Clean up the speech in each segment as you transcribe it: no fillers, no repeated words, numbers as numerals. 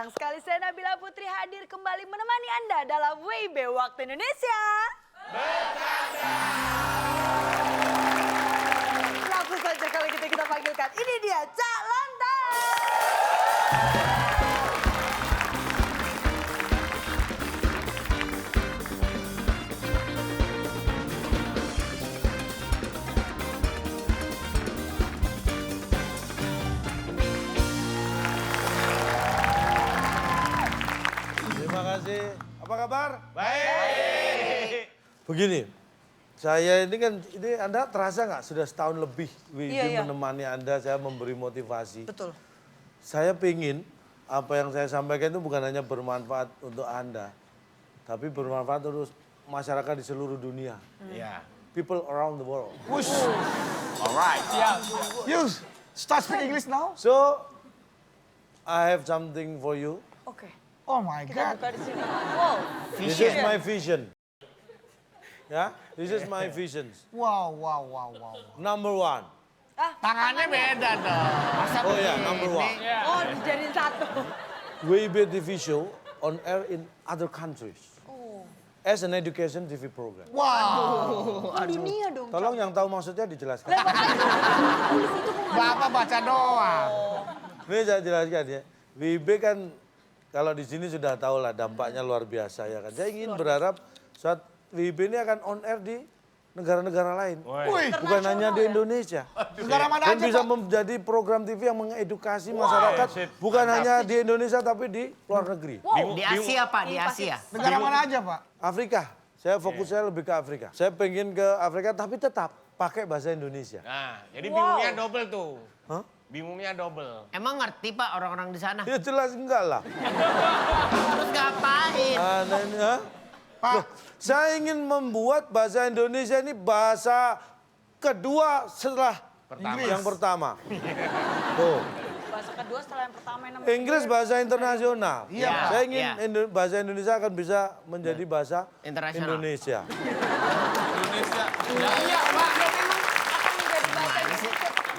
Senang sekali saya Nabila Putri hadir kembali menemani Anda dalam WIB Waktu Indonesia. Bercanda! Langsung saja kali kita panggilkan. Ini dia Cak Lontar. Terima kasih. Apa kabar? Baik. Begini, saya ini kan, Anda terasa nggak sudah setahun lebih WIB menemani Anda, saya memberi motivasi. Betul. Saya pingin apa yang saya sampaikan itu bukan hanya bermanfaat untuk Anda, tapi bermanfaat untuk masyarakat di seluruh dunia. Iya. People around the world. Push. Alright. You start speak English now? So, I have something for you. Oke. Oh my Kita God. buka di sini. Wow. This is my vision. Ya, this is my visions. Wow. Number one. Tangannya beda dong. Masa Oh ya, number one. Oh, dijadiin satu. WIB TV show on air in other countries. As an education TV program. Wow. Dunia dong. Tolong yang tahu maksudnya dijelaskan. Bapak baca doang. Ini saya jelaskan ya. WIB kan kalau di sini sudah tahu lah dampaknya luar biasa ya kan. Saya ingin berharap saat WIB ini akan on air di negara-negara lain. Wih, Bukan hanya di Indonesia. negara mana Dan aja bisa Pak? menjadi program TV yang mengedukasi masyarakat. Bukan hanya di Indonesia tapi di luar negeri. Di Asia Pak, di Asia. Negara mana aja Pak? Afrika. Saya fokus saya lebih ke Afrika. Saya pengen ke Afrika tapi tetap pakai bahasa Indonesia. Nah, jadi bingungnya double tuh. Hah? Bingungnya double. Emang ngerti Pak orang-orang di sana? Ya jelas enggak lah. Terus ngapain? Hah? Loh, saya ingin membuat bahasa Indonesia ini bahasa kedua setelah yang pertama. Tuh. Bahasa kedua setelah yang pertama yang namanya. Inggris bahasa internasional. Iya, Pak. Saya ingin bahasa Indonesia akan bisa menjadi bahasa Internasional. Indonesia. Iya, Pak. Ya memang akan menjadi bahasa Indonesia.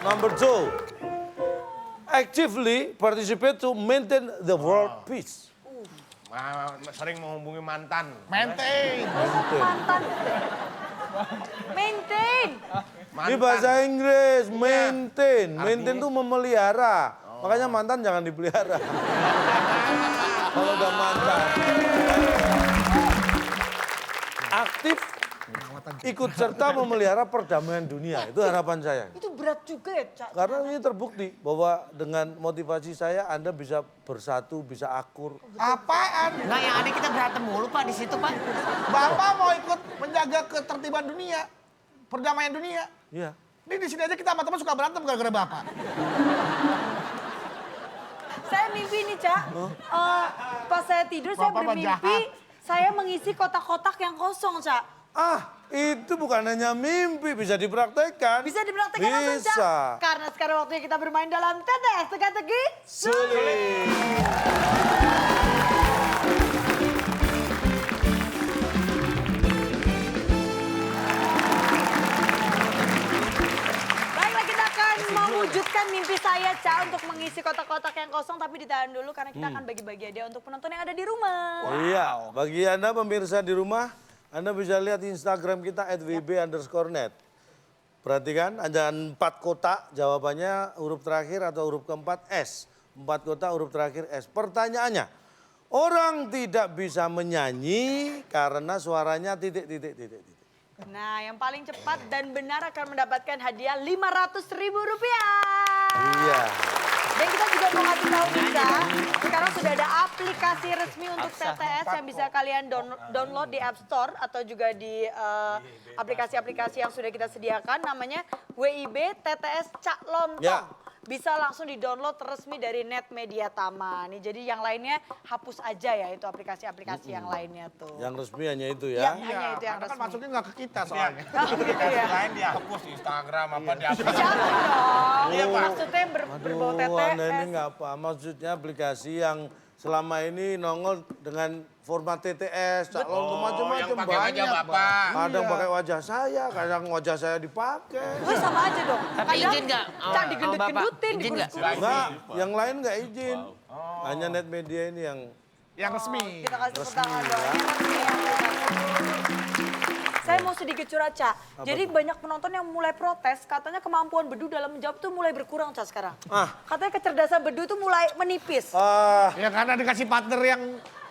Number two, actively participate to maintain the world peace. Sering menghubungi mantan. Maintain. Mantan. Maintain. Ini bahasa Inggris, maintain. Artinya? Maintain itu memelihara. Makanya mantan jangan dipelihara. Kalau udah mantan. Aktif ikut serta memelihara perdamaian dunia. Itu harapan saya. Itu berat juga ya, Cak. Karena ini terbukti bahwa dengan motivasi saya Anda bisa bersatu, bisa akur. Apaan? Nggak, yang ada kita berantem mulu Pak di situ Pak. Bapak mau ikut menjaga ketertiban dunia, perdamaian dunia. Iya. Ini di sini aja kita sama teman suka berantem gara-gara Bapak. Saya mimpi nih, Cak. Pas saya tidur, saya Bapak bermimpi jahat. saya mengisi kotak-kotak yang kosong, Cak. Itu bukan hanya mimpi, bisa dipraktekkan. Bisa dipraktekkan langsung, Cak? Bisa. Karena sekarang waktunya kita bermain dalam TTS Teka-teki Sulit. Baiklah, kita akan mewujudkan mimpi saya, Cak, untuk mengisi kotak-kotak yang kosong. Tapi ditahan dulu karena kita akan bagi-bagi hadiah untuk penonton yang ada di rumah. Iya, bagi Anda pemirsa di rumah, Anda bisa lihat Instagram kita @wb_net. Perhatikan, ada 4 kotak, jawabannya huruf terakhir atau huruf keempat S. 4 kotak, huruf terakhir S. Pertanyaannya, orang tidak bisa menyanyi karena suaranya titik. Nah, yang paling cepat dan benar akan mendapatkan hadiah Rp500.000. Iya. Dan kita juga mau ngasih tahu kita, sekarang sudah ada aplikasi resmi untuk TTS yang bisa kalian download di App Store atau juga di aplikasi-aplikasi yang sudah kita sediakan. Namanya WIB TTS Cak Lontong. Ya. Bisa langsung di-download resmi dari Net Media Tama. Nih, jadi yang lainnya hapus aja ya, itu aplikasi-aplikasi yang lainnya tuh. Yang resmi hanya itu Ya, ya. hanya itu yang Karena kan resmi. masuknya nggak ke kita soalnya. Gitu ya. Lain dihapus Instagram apa dihapus. Jangan dong. Iya, Pak. Maksudnya berbau Aduh, Anda ini TTS. nggak apa. Maksudnya aplikasi yang selama ini nongol dengan format TTS, Cak Lontong macam-macam yang pakai wajah banyak. Bapak. Kadang pakai wajah saya, kadang wajah saya dipakai. Wih, sama aja dong. Tapi izin nggak? Cak Sama digendut-gendutin, Bapak. Izin nggak? dikurus-kurus. Enggak, yang lain nggak izin. Hanya Net Media ini yang resmi. Kita kasih tepuk tangan Resmi, dong. ya. Ini resmi ya. Saya mau sedikit curhat, Ca. Jadi banyak penonton yang mulai protes, katanya kemampuan Bedu dalam menjawab tuh mulai berkurang, Ca, sekarang. Katanya kecerdasan Bedu tuh mulai menipis. Ya karena dikasih partner yang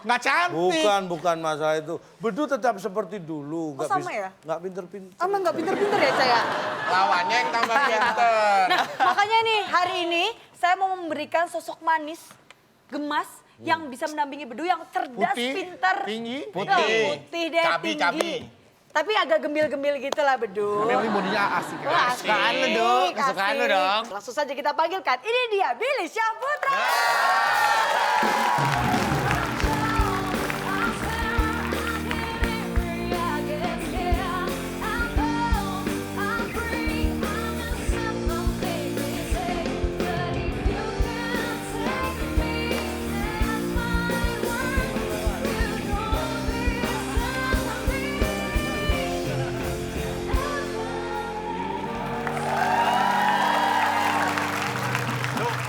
nggak cantik. bukan masalah itu. Bedu tetap seperti dulu. Oh, sama ya? Nggak pinter-pinter. Emang nggak pinter-pinter ya, Ca, ya? Lawannya yang tambah pinter. Nah, makanya nih hari ini saya mau memberikan sosok manis, gemas, yang bisa mendampingi Bedu yang cerdas, Putih, pintar. tinggi. Putih deh, Cabi, tinggi. cabi. Tapi agak gembil-gembil gitu lah Bedu. Tapi bodinya asik. Wah, Kesukaan lu, Dok. Kesukaan lu, asik. dong. Langsung saja kita panggilkan. Ini dia, Billy Syahputra.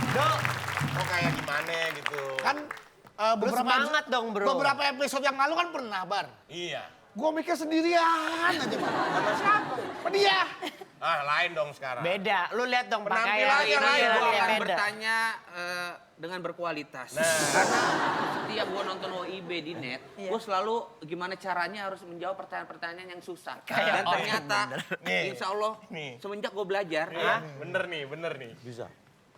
Kok kayak gimana gitu. Kan Lu semangat dong, bro. beberapa episode yang lalu kan pernah, Bar. Iya. Gue mikir sendirian aja, Bar. Sama siapa? Sama dia. Ah, lain dong sekarang. Beda. Lu lihat dong Penampilannya pakaian ini. lain, Gue Bang. akan beda. bertanya dengan berkualitas. Nah. Karena setiap gue nonton OIB di net, gue selalu gimana caranya harus menjawab pertanyaan-pertanyaan yang susah. Dan ternyata, Nih. insya Allah, Nih. semenjak gue belajar, Bener nih. Bisa.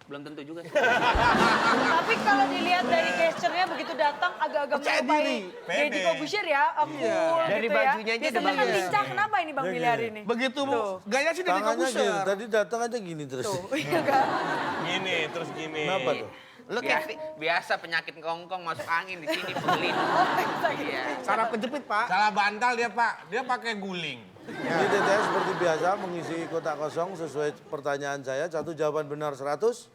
belum tentu juga. Tapi kalau dilihat dari gesturnya begitu datang agak-agak Percaya menyerupai diri. Deddy Pede. Corbuzier ya, cool Dari gitu ya. bajunya aja Biasanya udah kan bagus. lincah, kenapa ini Bang Billy hari ini? Begitu, Bu. Tuh. Gaya sih dari Tangannya komputer. gitu. Tadi datang aja gini terus. Tuh, iya kan? Gini, terus gini. Kenapa tuh? Lu kayak Biasa penyakit kongkong masuk angin di sini pegelin. Iya. Saraf kejepit, Pak. Salah bantal dia, Pak. Dia pakai guling. Ini TTS seperti biasa mengisi kotak kosong sesuai pertanyaan saya. Satu jawaban benar 100,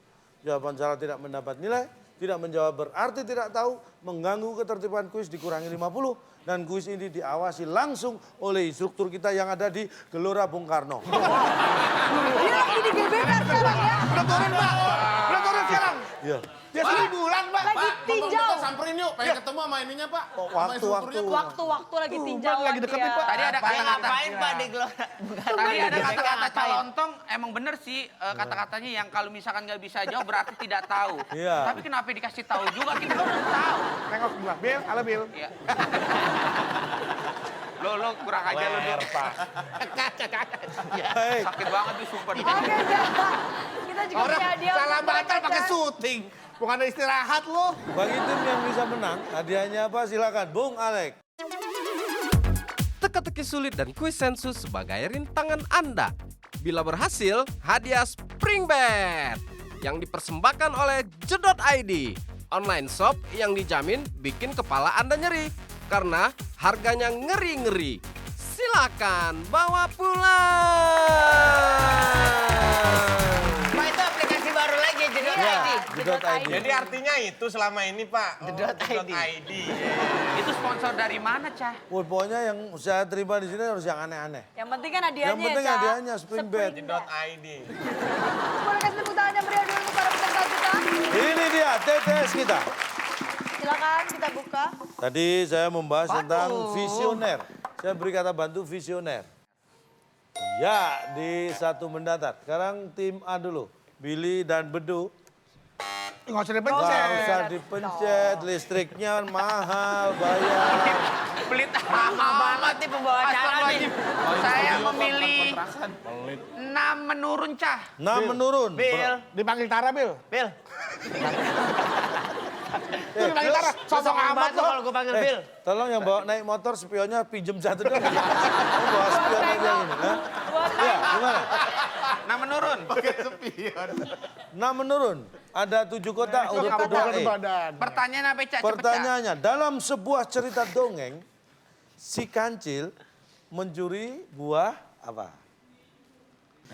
jawaban salah tidak mendapat nilai, tidak menjawab berarti tidak tahu, mengganggu ketertiban kuis dikurangi 50. Dan kuis ini diawasi langsung oleh instruktur kita yang ada di Gelora Bung Karno. Dia lagi di GBK sekarang ya. Udah turun, Pak. Udah turun sekarang. Iya. Dia 1 bulan, Pak. Lagi tinjau. Samperin yuk, pengen ketemu sama ininya Pak. Waktu-waktu. Waktu-waktu lagi tinjauan lagi deketin, dia. Pak. Tadi ada dia kata-kata. ngapain Pak di Gelora? Tadi ada Dia kata-kata ngapain? calontong, emang bener sih kata-katanya yang kalau misalkan nggak bisa jawab berarti tidak tahu. Iya. Tapi kenapa dikasih tahu juga kita kan udah tahu. Nengok gua. Bil, halo Bil. Iya. Lo kurang aja lo Ler, dulu. Pak. Hei, Sakit banget tuh sumpah. Oke, Jah. Kita juga Orang punya hadiah salah untuk bantal mereka, pakai Jah. syuting. Bukan ada istirahat lu. bagi tim yang bisa menang, hadiahnya apa? Silakan, Bung Alek. Teka-teki sulit dan kuis sensus sebagai rintangan Anda. Bila berhasil, hadiah Spring Bet yang dipersembahkan oleh Jedot.id, online shop yang dijamin bikin kepala Anda nyeri karena harganya ngeri-ngeri. Silakan bawa pulang. Pak itu aplikasi baru lagi Jedot Iya. ID. Jedot.id. Jadi artinya itu selama ini, Pak. Jedot.id. Jedot.id. Itu sponsor dari mana, Cah? Pokoknya yang saya terima di sini harus yang aneh-aneh. Yang penting kan hadiahnya Yang penting ya, Ca. hadiahnya Spring Bet. Jedot.id. Boleh kasih tepuk tangan yang meriah dulu untuk para peserta kita. Ini dia TTS kita. Silakan kita buka. Tadi saya membahas tentang visioner. Saya beri kata bantu visioner. Ya, di satu mendatar. Sekarang tim A dulu. Billy dan Bedu. Nggak usah Nggak dipencet. usah dipencet, listriknya mahal, bayar. Pelit Lama banget nih pembawa acara nih. Saya memilih 6 menurun, Cah. Nah, menurun. Bil, Dipanggil Tara, Bil. Bil. Dipanggil Tara. Sosok amat tuh lo. kalau gue panggil Bil. Tolong yang bawa naik motor spionnya pinjem satu dong. Kamu bawa spion aja ini. Hah? Iya, gimana? 6 menurun. Nah, menurun. Ada 7 kotak, urut Kamu kedua berat E. badan. Pertanyaan apa, Cah? Cepet, Cah. Pertanyaannya, dalam sebuah cerita dongeng, si kancil mencuri buah apa?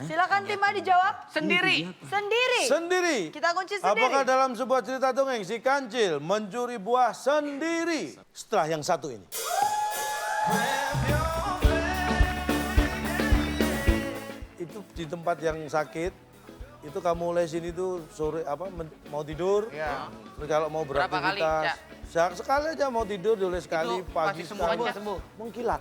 Silakan tim A dijawab. Sendiri. Sendiri. Sendiri. Kita kunci sendiri. Apakah dalam sebuah cerita dongeng si kancil mencuri buah sendiri? Setelah yang satu ini. Itu di tempat yang sakit, itu kamu lesin itu sore mau tidur. Iya. Terus kalau mau Berapa kali, beraktivitas. Sekali aja mau tidur dioles sekali, Itu pagi pasti sembuh sekali. aja. Mengkilat.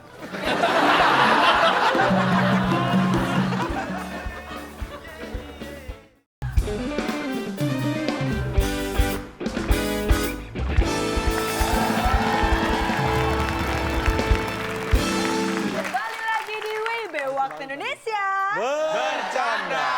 Kembali lagi di WIB Waktu Indonesia. Bercanda.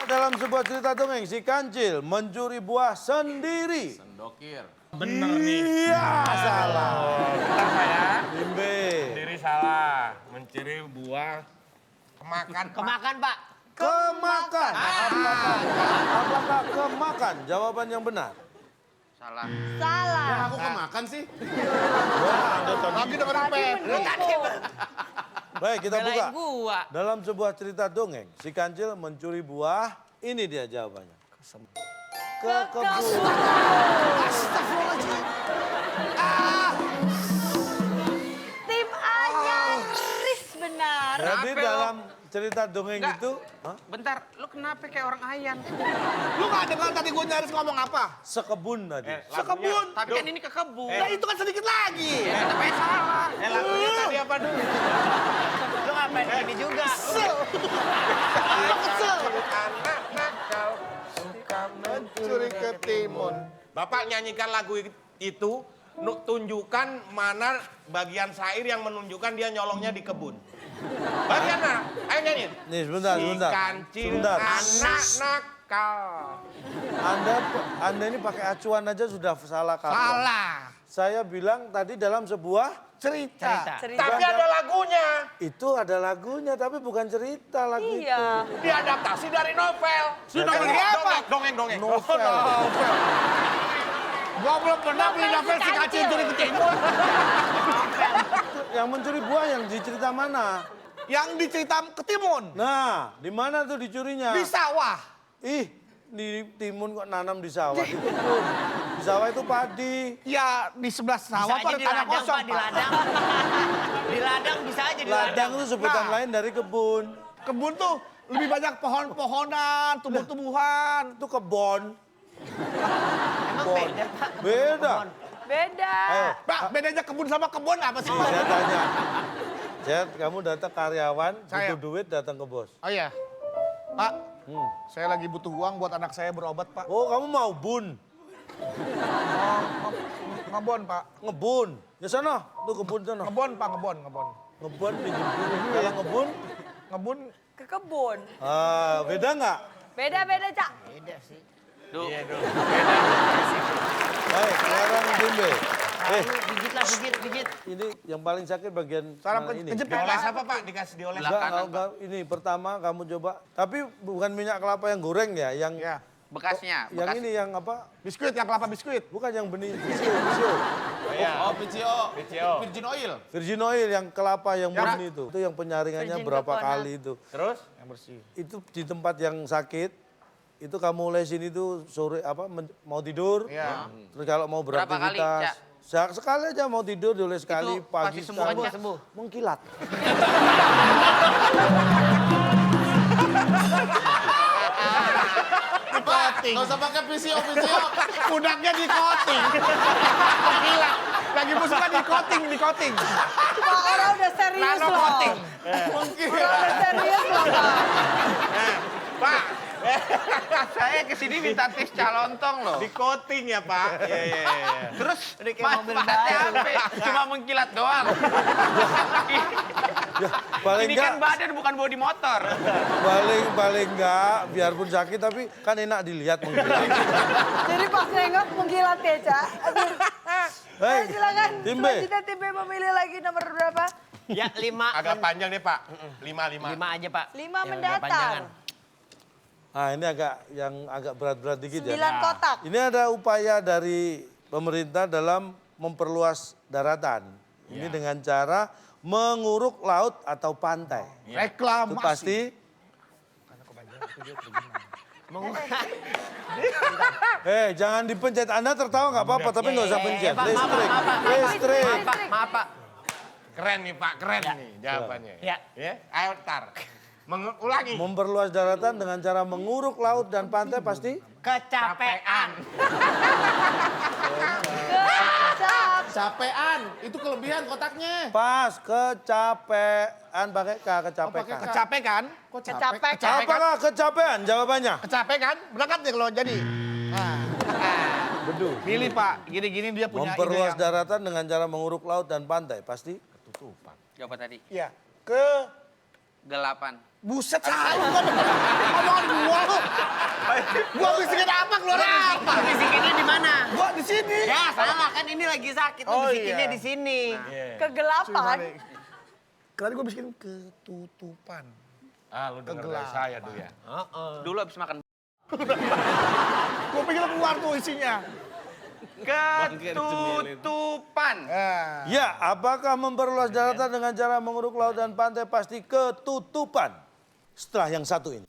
Dalam sebuah cerita dongeng, si kancil mencuri buah sendiri. Sendokir. Bener nih. Iya, salah. Bentar Pak ya. Bimbe. Sendiri salah. Mencuri buah kemakan. Pak. Kemakan, Pak. Kemakan. Apakah kemakan? Jawaban yang benar. Salah. Salah. Ya aku kemakan sih. Lagi dengerin Tadi Pep. mendukung. Baik, kita buka. Belain gua. Dalam sebuah cerita dongeng, si kancil mencuri buah. Ini dia jawabannya. Ke kebun. Tim A nyaris benar. Jadi Kenapa, dalam cerita dongeng Enggak. itu, hah? Bentar, lu kenapa kayak orang ayan? Lu gak dengar tadi gue nyaris ngomong apa? Sekebun tadi. Sekebun. Tapi kan ini ke kebun. Nah itu kan sedikit lagi. Ya, tetap aja salah. Lagunya tadi apa dulu? Lu ngapain gini juga? Anak nakal suka Mencuri ketimun. Bapak nyanyikan lagu itu, tunjukkan mana bagian syair yang menunjukkan dia nyolongnya di kebun. Bagian mana? Ayo nyanyi. Nih, sebentar. Si kancil Sebentar. anak nakal. Anda ini pakai acuan aja sudah salah kaprah. Salah. Saya bilang tadi dalam sebuah Cerita. Tapi ada lagunya. itu ada lagunya tapi bukan cerita lagu itu. Iya. Diadaptasi dari novel. Dari apa? Dongeng. Novel. Gua belum pernah beli novel si kacil curi ketimun. Yang mencuri buah yang di cerita mana? Yang dicerita ketimun. Nah, di mana tuh dicurinya? Di sawah. Ih, di timun kok nanam di sawah, di kebun. Di sawah itu padi. Ya di sebelah Bisa sawah aja pada di tanah ladang, kosong, Pak, di Pak. ladang. Di ladang bisa aja di Ladang ladang. itu sebutan Nah. lain dari kebun. Kebun tuh lebih banyak pohon-pohonan, tumbuh-tumbuhan. Itu kebon. Emang beda, Pak. Beda. Beda. Ayo, Pak, bedanya kebun sama kebun apa sih? saya tanya. Jet, kamu datang karyawan, Saya. butuh duit datang ke bos. Oh iya. Pak, saya lagi butuh uang buat anak saya berobat, Pak. Oh, kamu mau bun? Ngebon, Pak. Ngebun. Ya sana, tuh kebun sana. Ngebon, Pak, ngebon. Ngebun pinjam dulu. Kalau ngebun, Ngebun, Ke kebun. beda nggak? Beda-beda, Cak. Beda sih. Baik, sekarang Bimbe. Pijit lah, pijit. Ini yang paling sakit bagian sarap mana ini. kejepit, Dioles Pak. apa Pak? Dikasih dioles. Enggak, ini pertama kamu coba. Tapi bukan minyak kelapa yang goreng ya, yang Ya. Bekasnya, yang bekas. ini yang apa? Biskuit, yang kelapa biskuit. Bukan yang benih pisio. Oh, Virgin oil. Virgin oil yang kelapa yang benih itu. Itu yang penyaringannya Virgin berapa coconut. kali itu. Terus? Yang bersih. Itu di tempat yang sakit. Itu kamu lesin itu sore mau tidur. Iya. Terus kalau mau Berapa kali, beraktivitas. Sekali aja mau tidur dioles sekali, Itu pagi pasti sembuh sekali. aja. Sembuh. Mengkilat. Pak, nggak usah pakai PCO. Kudaknya di coating. Gila. Lagi musuh kan di coating. Pak, orang udah serius Nano loh. coating. Orang udah serius loh, Pak. Pak, Saya kesini minta tes calontong loh. di coating ya Pak. Iya. Terus Udah kayak mobil manfaatnya baru. apa? Cuma mengkilat doang. Ya, paling Ini enggak, kan badan bukan bodi motor. paling enggak, biarpun sakit tapi kan enak dilihat mengkilat. Jadi pas nengok mengkilat ya, Cak. Aduh. Baik, Ayo silakan. Tim B. Selanjutnya tim B memilih lagi nomor berapa? Ya, 5. Agak panjang deh Pak. 5. 5 aja, Pak. 5 Yang mendatar. panjangan. Nah ini agak berat-berat dikit 9 ya. kotak. Ini ada upaya dari pemerintah dalam memperluas daratan. Ini dengan cara menguruk laut atau pantai. Itu Reklamasi. pasti jangan dipencet. Anda tertawa nggak apa-apa, tapi nggak usah pencet. Pak, Listrik, maaf, listrik. Maaf, Pak. Keren nih Pak, keren nih jawabannya. Ya. Ya, ayo tar. Ulangi. Memperluas daratan dengan cara menguruk laut dan pantai pasti Kecapean. Capean. Itu kelebihan kotaknya. pas. Kecapean pakai K, kecapekan. Capek kan? Kok Kecapek. Apakah kecapean jawabannya? Capek kan? Berangkat deh kalau jadi. Nah. Bedu. Pilih Pak, gini-gini dia punya Memperluas ide yang... daratan dengan cara menguruk laut dan pantai pasti Jawab tadi. Iya. Ke... Gelapan. Buset, salah. Omongan gua lu. Gua bisikin apa, keluar apa? Bisikinnya di mana? Gua di sini. Ya salah kan ini lagi sakit. Oh, Lu bisikinnya iya. di sini. Kegelapan. Tadi gua bisikin ketutupan. Ah, lu denger dari saya tuh ya. Dulu habis makan Gua pikir keluar tuh isinya. ketutupan. Ya, apakah memperluas daratan dengan cara menguruk laut dan pantai pasti ketutupan? Setelah yang satu ini.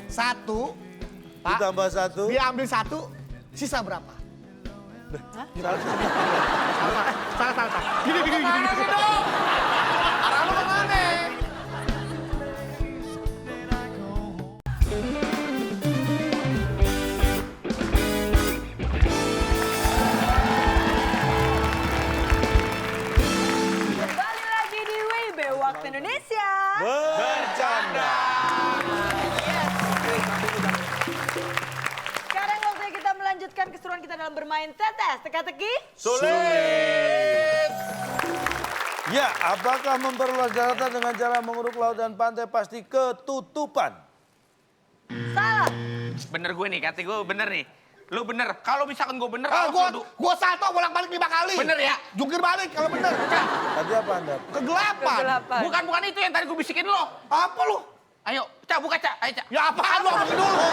Satu, Pak, Ditambah satu. dia ambil satu, sisa berapa? Salah. Gini. Arah lu kemana? Kembali lagi di WIB Waktu Indonesia. Bercanda. Sekarang waktunya kita melanjutkan keseruan kita dalam bermain tetes, teka-teki. Sulit. Ya, apakah memperluas daratan dengan cara menguruk laut dan pantai pasti ketutupan? Salah. Bener gue nih, kata gue bener nih. Lu bener. Kalau misalkan gue bener, Ah, awas lu. gua salto bolak-balik 5 kali. Bener ya? Jungkir balik kalau bener. Tadi apa Anda? Kegelapan. Kegelapan. Bukan itu yang tadi gue bisikin lo. Apa lu? Ayo, Cak, buka Cak. Ayo Cak. Ya apaan lu ngomongin dulu?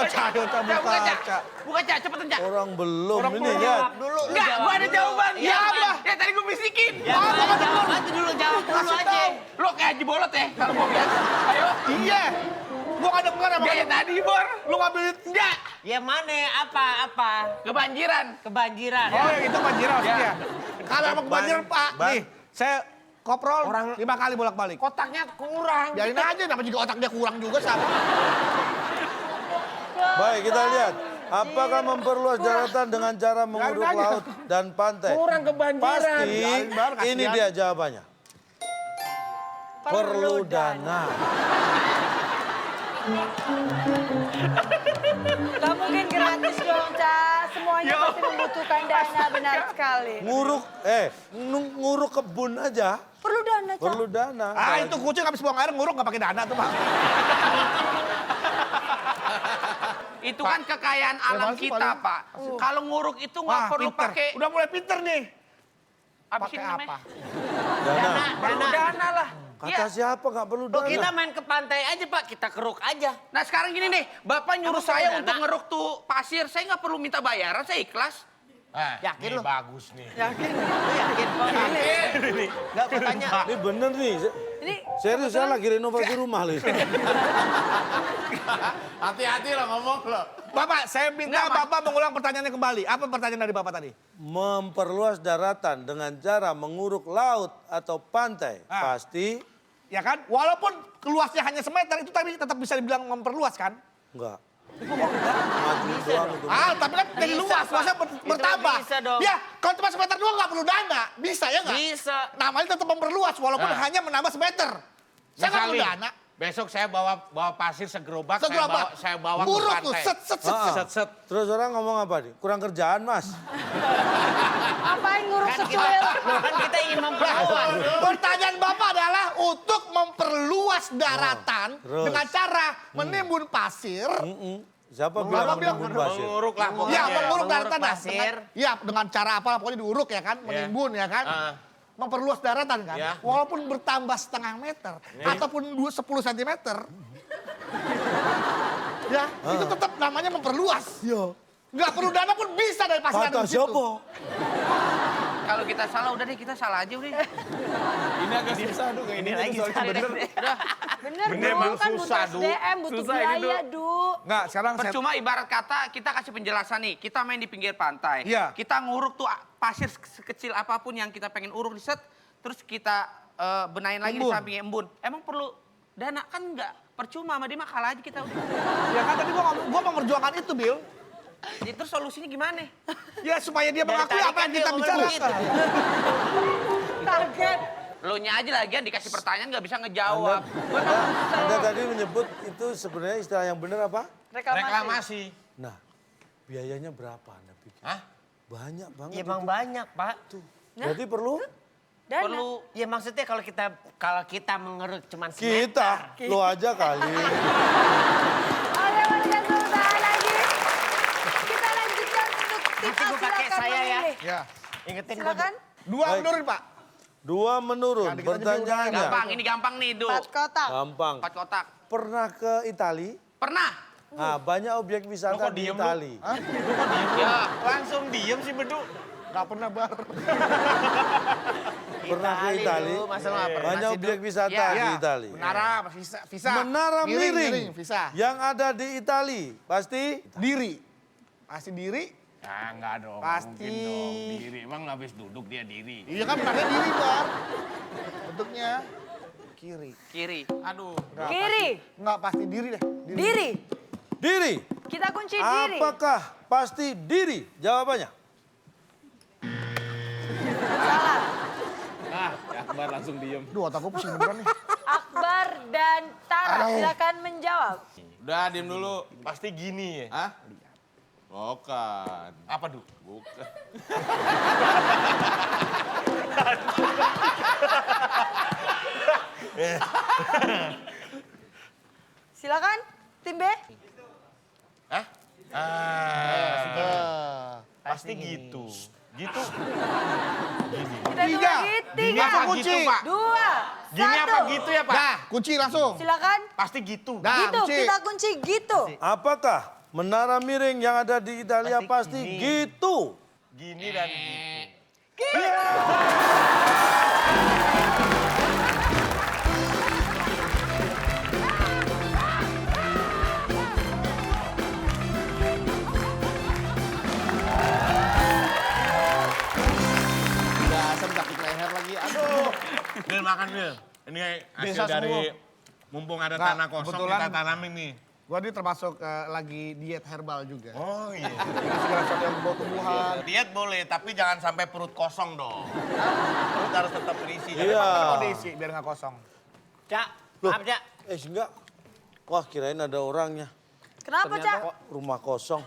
Cak, buka Cak. Buka Cak, cepetan Cak. Orang belum Orang ini belum ya. Jawab dulu. lu Enggak, jawab gue ada dulu. jawaban. Ya, apa? Ya tadi gue bisikin. Ya, jawab aja dulu, jawab dulu aja. Lo kayak Haji Bolot ya, kalau mau biasa. Ayo. Iya. Gua gak denger sama Gaya tadi, Bor. lu ngambil. Enggak. Ya mana? Apa? Kebanjiran. Kebanjiran. Oh, yang itu banjiran maksudnya. Kalau emang banjiran Pak, Ban. nih saya koprol 5 kali bolak-balik. Kotaknya kurang. Biarin aja, nama juga otak dia kurang juga sama. Baik, kita lihat. Apakah memperluas daratan dengan cara menguruk Biarin aja. laut dan pantai? Kurang kebanjiran. Pasti Biarin, Bar, kasihan. ini dia jawabannya. Perlu dana. Gak mungkin gratis dong, Ca. Semuanya pasti membutuhkan dana, benar sekali. Nguruk kebun aja Perlu dana, Ca. perlu dana. Ah, itu kucing habis buang air nguruk gak pakai dana tuh, Pak. Itu kan kekayaan alam masih kita, paling- Pak. Kalau nguruk itu nggak Wah, perlu pinter. pakai Udah mulai pinter nih. apa Pakai sih namanya? apa? Dana. Perlu dana lah. Kata Iya. siapa nggak perlu Oh, dana? kita main ke pantai aja Pak, kita keruk aja. Nah sekarang gini nih, Bapak nyuruh Emang saya perlu untuk dana? ngeruk tuh pasir, saya nggak perlu minta bayaran, saya ikhlas. Yakin Ini lu? bagus nih. Yakin? Lu yakin? Enggak, gua tanya. Ini bener nih. Ini Serius, saya lagi renovasi rumah loh. Hati-hati lo ngomong lo. Bapak, saya minta Enggak, Mas. Bapak mengulang pertanyaannya kembali. Apa pertanyaan dari Bapak tadi? Memperluas daratan dengan cara menguruk laut atau pantai. Ah. Pasti Ya kan? Walaupun luasnya hanya semeter, itu tadi tetap bisa dibilang memperluas kan? enggak. Maju doang itu. Ah, tapi kan jadi Bisa, luas, Pak. luasnya Itu bertambah. bisa dong. Ya, kalau cuma semeter doang nggak perlu dana. Bisa ya nggak? Bisa. Namanya tetap memperluas, walaupun hanya menambah semeter. Saya nggak perlu Misalnya, dana. besok saya bawa pasir segerobak, Segerobak. saya bawa ke Nguruk tuh, pantai. set, set, set, Ah, set. Set. Terus orang ngomong apa nih? Kurang kerjaan mas. ngapain nguruk Kan kita, secuil? kan kita ingin memperluas. Pertanyaan Bapak adalah untuk memperluas daratan terus. dengan cara menimbun pasir. Siapa Bapak bilang bilang menimbun pasir? Menguruk lah pokoknya. Ya, menguruk Menguruk daratan dah. pasir. Ya, dengan cara apa pokoknya diuruk ya kan, menimbun ya kan. Memperluas daratan kan. Ya. Walaupun bertambah setengah meter ataupun 10 cm. Ya, itu tetap namanya memperluas. Iya. Nggak perlu dana pun bisa dari pasir Kata di situ. siapa? Kalau kita salah udah deh, kita salah aja udah. Ini agak susah tuh kayak ini tuh soalnya bener. Udah. Bener Bener, dong, Bang, kan susah, butuh Du. SDM, butuh Susah ini, biaya, Du. Enggak, sekarang saya... Percuma ibarat kata kita kasih penjelasan nih. Kita main di pinggir pantai. Iya. Kita nguruk tuh pasir sekecil apapun yang kita pengen uruk di set. Terus kita benahin lagi di Embun. sampingnya embun. Emang perlu dana? Kan enggak. Percuma sama dia mah kalah aja kita udah. Ya kan tadi gua memperjuangkan itu, Bill. Jadi terus solusinya gimana? Ya supaya dia Dari mengakui tadi apa kan yang dia kita ngomong bicarakan. Target. Lo nya aja lagian dikasih pertanyaan nggak bisa ngejawab. Anda tadi menyebut itu sebenarnya istilah yang benar apa? Reklamasi. Nah, biayanya berapa Anda pikir? Hah? Banyak banget Ya emang itu. banyak, Pak. Berarti perlu Dana. Perlu Ya maksudnya kalau kita mengeruk cuman semeter. kita, lo aja kali. Oke, warga Sultan lagi. Kita lanjutkan untuk tim Nanti A, gua pakai silakan saya ya. memilih. Ya. Ingetin gua. Silakan. Dua Baik. menurut, Pak. 2 menurun. Nah, dikit aja Pertanyaannya gampang, ini gampang nih, Du. 4 kotak. gampang. 4 kotak. Pernah ke Itali? Pernah? Nah, banyak objek Lo wisata kok di diem, Itali. Hah? Ya, Langsung diem sih Bedu. Nggak pernah bar. Pernah ke Itali? Du, masa lu nggak pernah Banyak sih, Du? objek wisata Ya. di Itali. Menara, visa. Menara miring, visa. yang ada di Itali. Pasti Diri. Pasti diri. Ah, enggak dong. Pasti. Mungkin dong. Diri. Emang habis duduk dia diri. Iya kan menaranya diri, Bar. Bentuknya kiri. kiri. Aduh. Kiri. Enggak, pasti diri deh. Diri. diri. Kita kunci diri. Apakah pasti diri? Jawabannya. Salah. Ah, ya Akbar langsung diem. Duh, otak gue pusing beneran nih. Akbar dan Tara, silakan menjawab. Udah, diem dulu. Pasti gini ya. Hah? Bukan. Apa Du? Bukan. Silakan, tim B. Hah? Pasti gitu. Gitu. Kita tunggu Tiga. lagi. Gini 3, apa gitu, Pak? 2, Gini apa gitu ya, Pak? Dah, kunci langsung. Silakan. Pasti gitu. Dah, Gitu, kunci. kita kunci gitu. Apakah menara miring yang ada di Italia pasti gitu? Gini dan gitu. Dasar sakit leher lagi. Aduh. Bil makan Bil. Ini hasil Bisa dari semua. mumpung ada Nggak, tanah kosong kebetulan- kita tanamin nih. Gua ini termasuk lagi diet herbal juga. Oh iya. Jadi segala sesuatu yang berbau tumbuhan. Diet boleh, tapi jangan sampai perut kosong dong. Perut harus tetap berisi. Iya. Mau diisi biar nggak kosong. Cak, Loh. maaf, Cak. Enggak. Wah, kirain ada orangnya. Kenapa, Cak? Kok rumah kosong.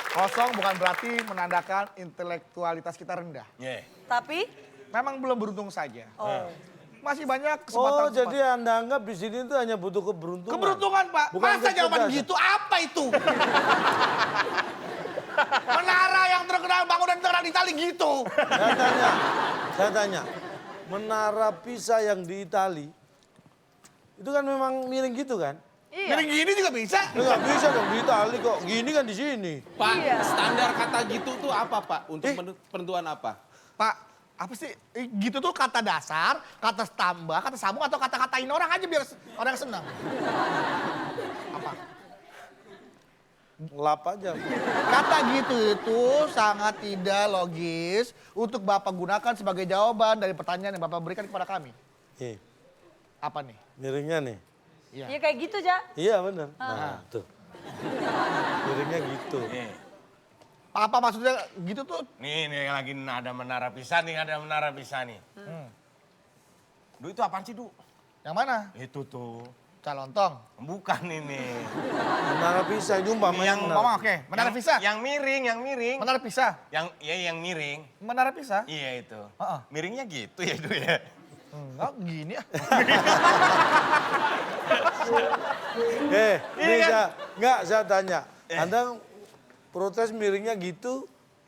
Kosong bukan berarti menandakan intelektualitas kita rendah. Yeah. Tapi, Memang belum beruntung saja. oh. Masih banyak Oh, kesempatan. jadi Anda anggap di sini itu hanya butuh keberuntungan. Keberuntungan, Pak. Bukan Masa jawaban kecerdasan. gitu? Apa itu? Menara yang terkenal bangunan terkenal di Itali gitu. Saya tanya, menara Pisa yang di Itali, itu kan memang miring gitu kan? Iya. Miring gini juga bisa. Nggak bisa dong di Itali kok, gini kan di sini. Pak, Iya. standar kata gitu tuh apa, Pak? Untuk penentuan apa? Pak, apa sih? Gitu tuh kata dasar, kata tambah, kata sambung, atau kata-katain orang aja biar orang senang. Apa? Lap aja. Kata gitu itu sangat tidak logis untuk Bapak gunakan sebagai jawaban dari pertanyaan yang Bapak berikan kepada kami. Nih, Apa nih? miringnya nih. Ya kayak gitu, Cak. Iya benar. Nah, tuh. Miringnya gitu. Nih, Apa maksudnya gitu tuh? nih lagi ada menara Pisa nih, ada menara Pisa nih. Du itu apaan sih Du? Yang mana? Itu tuh. Calontong. Bukan ini. Menara Pisa itu umpamanya Yang menara. Mama oke. Menara Pisa. Yang miring, yang miring. Menara Pisa. Yang miring. Menara Pisa. Iya itu. Heeh. Miringnya gitu ya Du ya. Enggak gini ya. Ini kan? saya tanya. Anda protes miringnya gitu,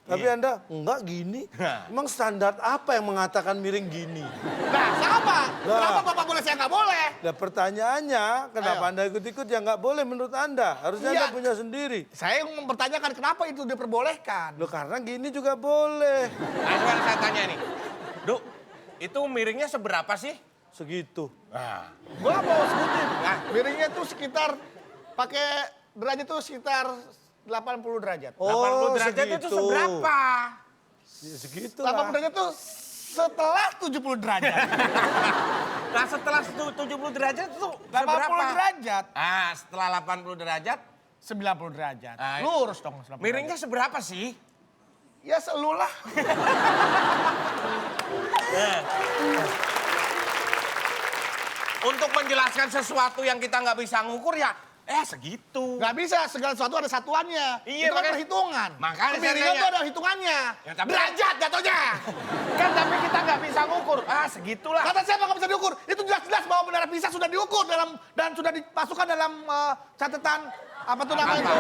Tapi Anda enggak gini. Emang standar apa yang mengatakan miring gini? Nah, sama. Lah. Kenapa Bapak boleh, saya nggak boleh? Nah pertanyaannya, kenapa Ayo. Anda ikut-ikut ya nggak boleh menurut Anda? Harusnya Iya. Anda punya sendiri. Saya mempertanyakan kenapa itu diperbolehkan. Loh karena gini juga boleh. Nah, sekarang saya tanya nih. Duk, itu miringnya seberapa sih? Segitu. Gua mau sebutin. Nah, miringnya tuh sekitar, pakai derajat tuh sekitar 80 derajat. 80 derajat itu segitu. seberapa? Ya, segitu 80 lah. derajat tuh setelah 70 derajat. Nah setelah 70 derajat itu 80 seberapa? derajat, Ah, setelah 80 derajat, 90 derajat. Ah, Lurus dong 90 miringnya seberapa sih? derajat. Ya selulah. Untuk menjelaskan sesuatu yang kita nggak bisa ngukur ya, segitu. Nggak bisa, segala sesuatu ada satuannya. Iya, itu kan makanya- perhitungan. makanya saya Kemiringan nanya. tuh ada hitungannya. Ya, tapi- Derajat jatuhnya. Kan tapi kita nggak bisa ngukur. Segitulah. Kata siapa nggak bisa diukur? Itu jelas-jelas bahwa bendera pisah sudah diukur dan sudah dimasukkan dalam catatan apa tuh namanya itu?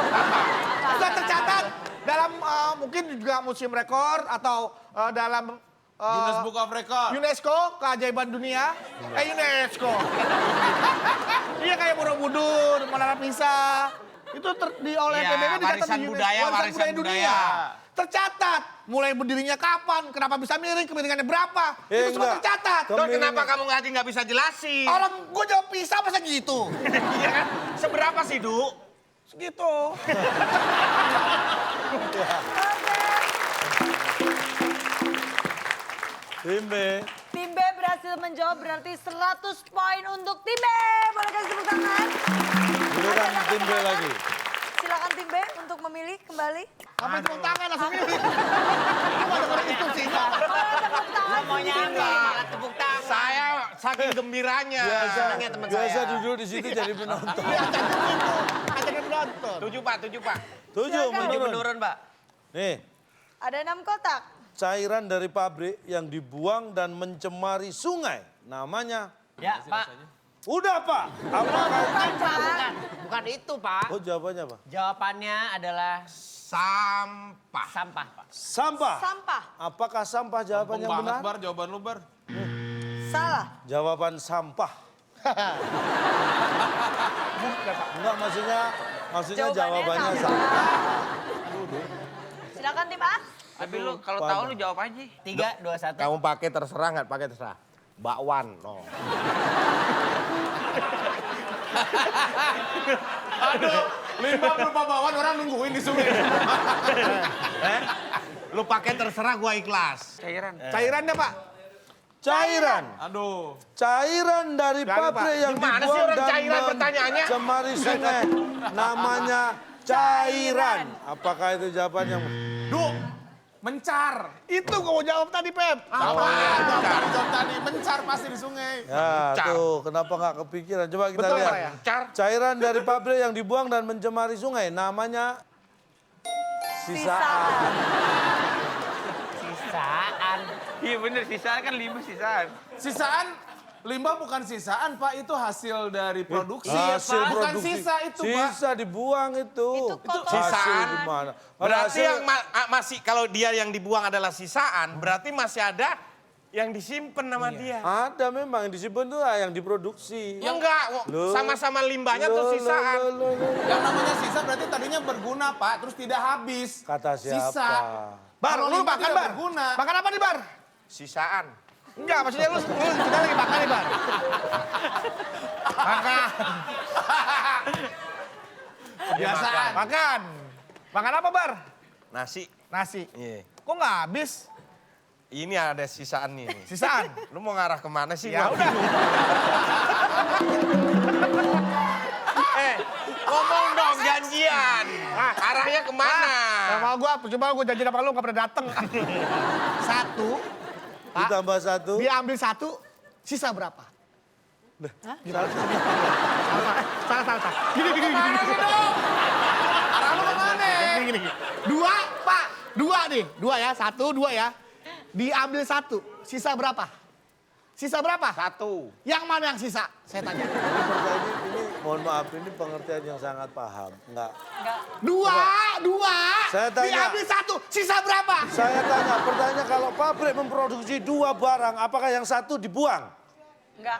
Sudah tercatat dalam mungkin juga museum rekor atau dalam Guinness Book of Record. UNESCO, keajaiban dunia. UNESCO. Iya kayak Borobudur, Menara Pisa. Itu oleh Iya, PBB dicatat warisan di budaya, warisan budaya. Tercatat. Mulai berdirinya kapan, kenapa bisa miring, kemiringannya berapa. Itu semua enggak. tercatat. Don, kenapa kamu nggak bisa jelasin? Orang gue jawab Pisa masa gitu. Iya kan? Seberapa sih, Du? Segitu. Tim B. Tim B berhasil menjawab berarti 100 poin untuk tim B. Boleh kasih tepuk tangan? Giliran tim B lagi. Silakan tim B untuk memilih kembali. Apa tepuk tangan langsung milih. Cuma dengerin instruksinya. Tepuk tangan. Maunya apa? Tepuk tangan. Saya saking gembiranya. Senangnya teman Biasa saya. duduk di situ jadi penonton. Ajakin penonton. 7, Pak, 7, Pak. 7 Silakan. menurun. Menurun, Pak. Nih, Ada 6 kotak. cairan dari pabrik yang dibuang dan mencemari sungai. Namanya. Ya, Pak. Udah Pak. Apakah Bukan, Pak. Bukan itu, Pak. Oh jawabannya apa? Jawabannya adalah Sampah. sampah, Pak. Sampah. Sampah. Apakah sampah jawaban yang Banget, benar? Bar, jawaban lu, Bar. Salah. Jawaban sampah. Enggak maksudnya jawabannya sampah. sampah. Silakan tim A. Tapi lu kalau tahu lu jawab aja. 3, 2, 1. Kamu pakai terserah nggak pakai terserah. Bakwan. No. Aduh, limbah berupa bawaan orang nungguin di sungai. Lu pakai terserah gua ikhlas. Cairan. Cairannya Pak. Cairan. Aduh. Cairan dari Jangan, pabrik Pak. yang Gimana sih dibuang orang dan cairan pertanyaannya? mencemari sungai. Namanya cairan. Apakah itu jawaban yang... Duh, mencar. Itu gue mau jawab tadi Pep. Apa? Jawab tadi, mencar pasti di sungai. Ya Car. tuh, kenapa nggak kepikiran? Coba kita Betul, lihat. Pak, ya? Car. Cairan dari pabrik yang dibuang dan mencemari sungai. Namanya... Sisaan. Sisaan. Iya bener, sisaan kan limbah sisaan. Sisaan, limbah bukan sisaan, Pak. Itu hasil dari produksi. Hasil Bukan produksi. sisa itu, Pak. Sisa dibuang itu. Itu kotoran. Hasil Sisaan. gimana? Berarti Hasil- yang masih kalau dia yang dibuang adalah sisaan, berarti masih ada yang disimpan sama dia. Ada memang yang disimpan itu yang diproduksi. Enggak, Loh. sama-sama limbahnya tuh Loh, sisaan. loh. Yang namanya sisa berarti tadinya berguna, Pak. Terus tidak habis. Kata siapa? Sisa. Bar, Kalau lu limbah makan tidak Bar. berguna. Makan apa nih Bar? Sisaan. Enggak, maksudnya lu kita lagi makan nih Bar. Makan. Kebiasaan. Makan. Makan apa Bar? Nasi. Nasi. Iya. Kok nggak habis? Ini ada sisaan nih. Sisaan. Lu mau ngarah kemana sih? Ya gua? udah. Ngomong dong janjian. Arahnya kemana? Sama gua, coba gua janji sama lu nggak pernah dateng. 1, Pak, Ditambah 1. diambil 1, sisa berapa? Salah. Gini. Arah lu kemana? Gini. 2, Pak. 2 nih. 2 ya. 1, 2 ya. Diambil 1. Sisa berapa? Sisa berapa? 1. Yang mana yang sisa? Saya tanya. Ini mohon mohon maaf, ini pengertian yang sangat paham. Enggak. Dua. Saya tanya. Diambil satu, sisa berapa? Saya tanya, pertanyaan kalau pabrik memproduksi 2 barang, apakah yang satu dibuang? Enggak.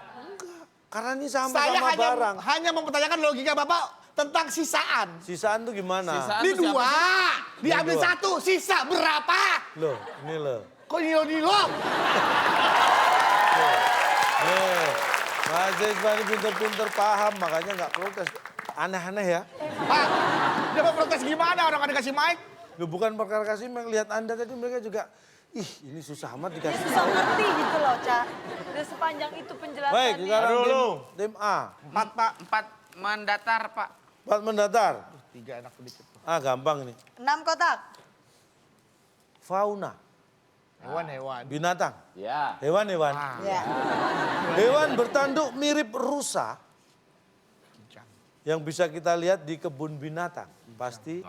Karena ini Saya sama-sama barang. hanya mempertanyakan logika Bapak tentang sisaan. Sisaan tuh gimana? Sisaan Ini tuh siapa 2, sih? diambil Ini 2. 1, sisa berapa? Loh, ini loh. Kok nilo-nilo? Nih, mahasiswa ini pinter-pinter paham, makanya nggak protes. Aneh-aneh ya. Pak, dia mau protes gimana orang ada kasih mic? Loh, bukan perkara kasih, lihat Anda tadi mereka juga, ini susah amat Dia dikasih susah tahu. ngerti gitu loh, Ca. Dan sepanjang itu Baik, penjelasannya. sekarang Dulu. tim A. 4, Pak. 4 mendatar, Pak. 4 mendatar. 3 enak sedikit. Gampang ini. 6 kotak. Fauna, Hewan-hewan. binatang. Ya. Hewan-hewan. Ya. Hewan bertanduk mirip rusa yang bisa kita lihat di kebun binatang. Pasti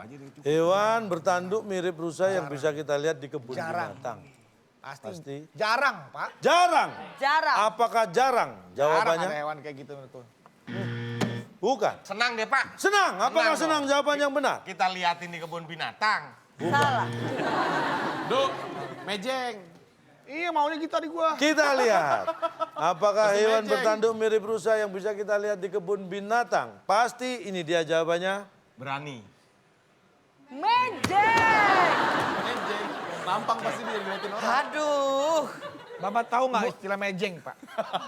hewan bertanduk mirip rusa yang bisa kita lihat di kebun binatang. Pasti. Jarang, Pak. Jarang. Jarang. Apakah jarang? Jarang ada Jawabannya hewan kayak gitu betul. bukan. Senang deh Pak. Senang. Apakah Senang senang? Jawaban yang benar. Kita liatin di kebun binatang. Salah. Duk, mejeng. Iya maunya gitu tadi gua. Kita lihat. Apakah Pasti hewan mejeng. bertanduk mirip rusa yang bisa kita lihat di kebun binatang? Pasti ini dia jawabannya. Berani. Mejeng. Mejeng. Tampang pasti dia dilihatin orang. Aduh. Bapak tahu nggak istilah mejeng, Pak?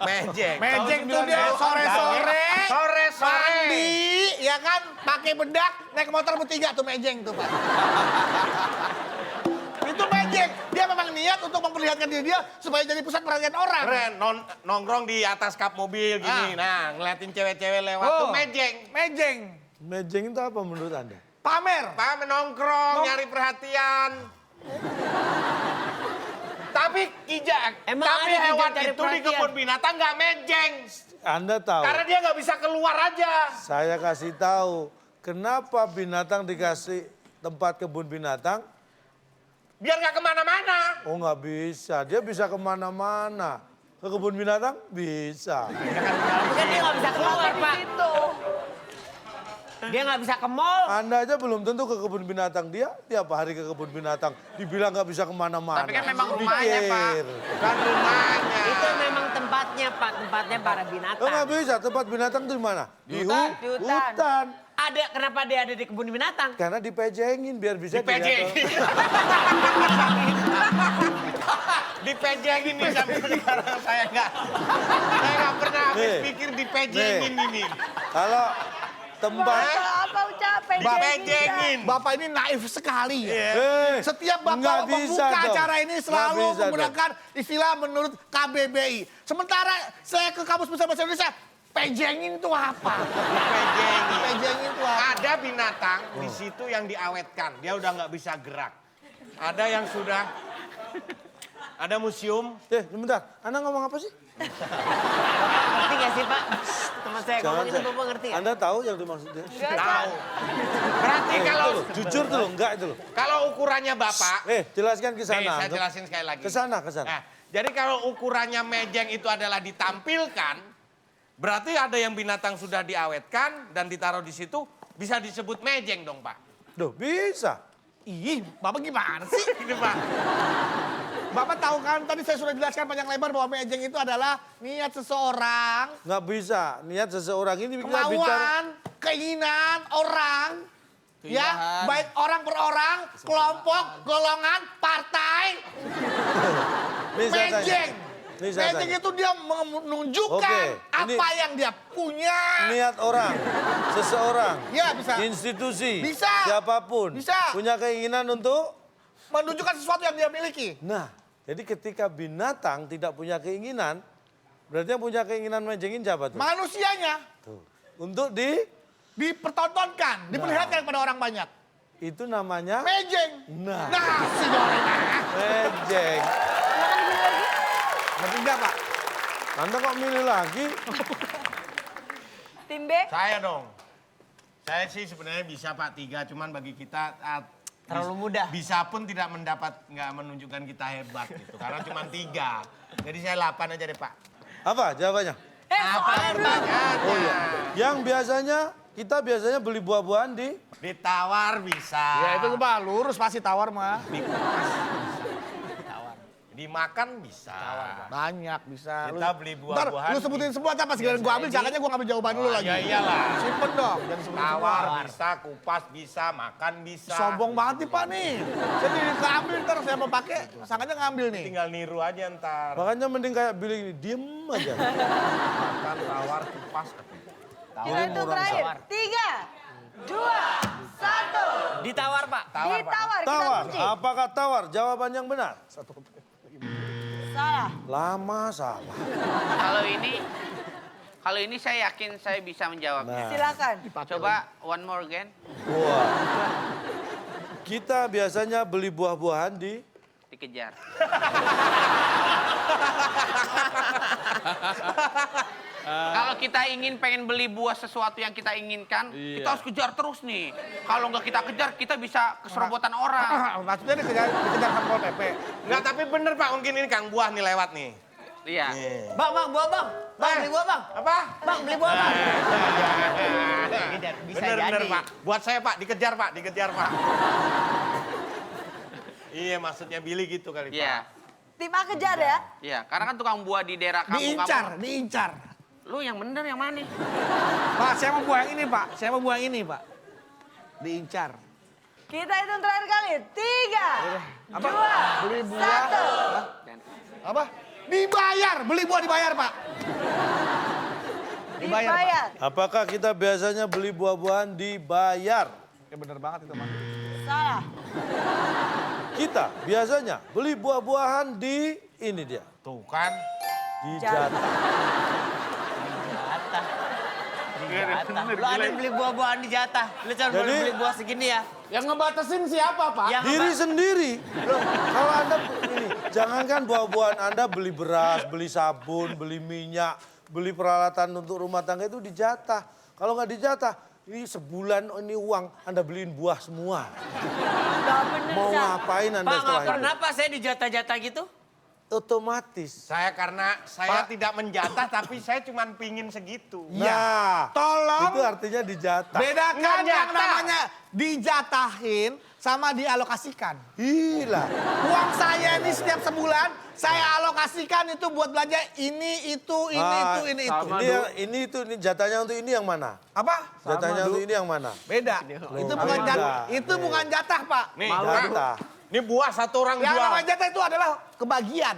Mejeng. Mejeng tuh dia sore-sore. Sore-sore. Mandi, ya kan? Pakai bedak, naik motor bertiga tuh mejeng tuh, Pak. Itu mejeng. Dia memang niat untuk memperlihatkan diri dia supaya jadi pusat perhatian orang. Keren, nongkrong di atas kap mobil gini. Nah, ngeliatin cewek-cewek lewat tuh mejeng. Mejeng. Mejeng itu apa menurut Anda? Pamer. Pak menongkrong, nyari perhatian. Tapi Emang tapi ada hewan kijang cari itu di perhatian? kebun binatang nggak mejeng. Anda tahu. Karena dia nggak bisa keluar aja. Saya kasih tahu. Kenapa binatang dikasih tempat kebun binatang? Biar nggak kemana-mana. Oh nggak bisa. Dia bisa kemana-mana. Ke kebun binatang bisa. Bukan dia nggak bisa keluar, Pak. Itu. Dia nggak bisa ke mall. Anda aja belum tentu ke kebun binatang. Dia tiap hari ke kebun binatang. Dibilang nggak bisa kemana-mana. Tapi kan memang rumahnya, Pak. Pikir. Kan rumahnya. Itu memang tempatnya, Pak. Tempatnya para Oh binatang. nggak bisa. Tempat binatang itu di mana? Di hutan. Hutan. Ada, kenapa dia ada di kebun binatang? Karena dipejengin biar bisa Dipejengin. Dipejengin nih sampai sekarang saya nggak pernah habis Nih. pikir dipejengin ini. Kalau tempat... Apa ucap? Dipejengin. Bapak ini naif sekali ya. Setiap nggak Bapak bisa membuka dong. acara ini Nggak selalu bisa dong. menggunakan istilah menurut KBBI. Sementara saya ke Kamus Besar Bahasa Indonesia, pejengin itu apa? Dipejengin. Pejengin itu apa? Ada binatang di situ yang diawetkan. Dia udah nggak bisa gerak. Ada yang sudah... Ada museum. Sebentar. Anda ngomong apa sih? Ngerti gak sih, Pak? Teman saya ngomong itu Bapak ngerti ya? Anda tahu yang dimaksudnya? Tahu. Berarti kalau Jujur tuh loh, enggak itu loh. kalau ukurannya Bapak, Jelaskan ke nih sana. saya jelasin sekali lagi. Ke sana, ke sana. Nah, jadi kalau ukurannya mejeng itu adalah ditampilkan, berarti ada yang binatang sudah diawetkan dan ditaruh di situ, bisa disebut mejeng dong, Pak. Duh, bisa. Ih, Bapak gimana sih? Ini, Pak. Bapak tahu kan tadi saya sudah jelaskan panjang lebar bahwa mejeng itu adalah niat seseorang, Nggak bisa. Niat seseorang ini kita bicara. kemauan, keinginan orang. Ya, baik orang per orang, kelompok, golongan, partai. Nih saya tanya. Mejeng. Nih saya Mejeng tanya. itu dia menunjukkan Oke, ini- apa yang dia punya. Niat orang, seseorang, Ya, bisa. institusi, Bisa. siapapun, Bisa. punya keinginan untuk. Menunjukkan sesuatu yang dia miliki. Nah, jadi ketika binatang tidak punya keinginan, berarti yang punya keinginan mejengin siapa tuh? Manusianya Tuh. Untuk dipertontonkan, diperlihatkan kepada orang banyak. itu namanya Mejeng. Nah. Si goreng. mejeng. Ngerti nggak, Pak? Anda kok milih lagi? Tim B. Saya dong. Saya sih sebenarnya bisa Pak 3, cuman bagi kita Terlalu mudah. Bisa pun tidak nggak menunjukkan kita hebat gitu. Karena cuma 3. Jadi saya 8 aja deh Pak. Apa jawabannya? Soalnya dulu. Oh iya. Yang kita biasanya beli buah-buahan di Ditawar bisa. Ya itu mah lurus pasti tawar mah. Dimakan bisa. Banyak bisa. Kita beli buah-buahan. Ntar lu sebutin semua apa sekalian gua ambil, jangannya gua ngambil jawaban dulu lagi. Ya iyalah. Simpen dong, jangan sebutin Tawar semua. bisa, kupas bisa, makan bisa. Sombong banget nih Pak nih. Saya jadi keambil ntar saya mau pakai, sangkanya ngambil nih. Tinggal niru aja ntar. makanya mending kayak Billy ini diem aja. Makan, tawar, kupas. Kita hitung terakhir. 3, 2, 1. Ditawar, Pak. Ditawar. Kita Tawar. kunci. Apakah tawar? Jawaban yang benar. Salah. Lama salah. Kalau ini saya yakin saya bisa menjawabnya. Nah. Silakan. Coba one more again. Wah. Kita biasanya beli buah-buahan di Dikejar. Kalau kita pengen beli buah sesuatu yang kita inginkan, kita harus kejar terus nih. Kalau nggak kita kejar, kita bisa keserobotan orang. Maksudnya dikejar Satpol PP. Enggak, tapi bener Pak, mungkin ini Kang Buah nih lewat nih. Iya. Bang, buah bang. Bang, beli buah bang. Apa? Bang, beli buah bang. Bisa Bener jadi. Pak. Buat saya Pak, dikejar Pak. Iya, maksudnya Billy gitu kali Pak. Iya. Tim A kejar ya. Iya, karena kan tukang buah di daerah kampung Diincar. Lu yang bener yang mana? Pak, saya mau buah yang ini Pak. Diincar. Kita hitung terakhir kali. 3, Apa? 2, Beli buah. 1. Apa? Dibayar, beli buah dibayar Pak. Dibayar. Apakah kita biasanya beli buah-buahan dibayar? Ya bener banget itu Mas. Salah. Kita biasanya beli buah-buahan di ini dia. Tuh kan. Di jatah. Jatah. Lu ada beli buah-buahan di jatah. Lu cuma boleh Jadi- beli buah segini ya. Yang ngebatasin siapa, Pak? Yang Diri sendiri. Loh, kalau Anda ini, jangankan buah-buahan Anda beli beras, beli sabun, beli minyak, beli peralatan untuk rumah tangga itu dijatah. Kalau nggak dijatah, ini sebulan ini uang Anda beliin buah semua. Nggak bener, Mau Cak. ngapain Anda Pak, setelah itu? kenapa saya dijatah-jatah gitu? Otomatis. Karena saya tidak menjatah, tapi saya cuma pingin segitu. Nah, Tolong itu artinya dijatah. bedakan Nggak yang jatah. namanya dijatahin sama dialokasikan. Gila. Uang saya ini setiap sebulan saya alokasikan itu buat belanja ini, itu, ini, itu, ini, itu. Ini jatahnya untuk ini yang mana? Apa? Jatahnya untuk ini yang mana? Beda. Itu bukan Beda. jatah. Itu bukan jatah, Pak. Nih, Jatah. ini buah satu orang Yang jual. namanya jatah itu adalah kebagian.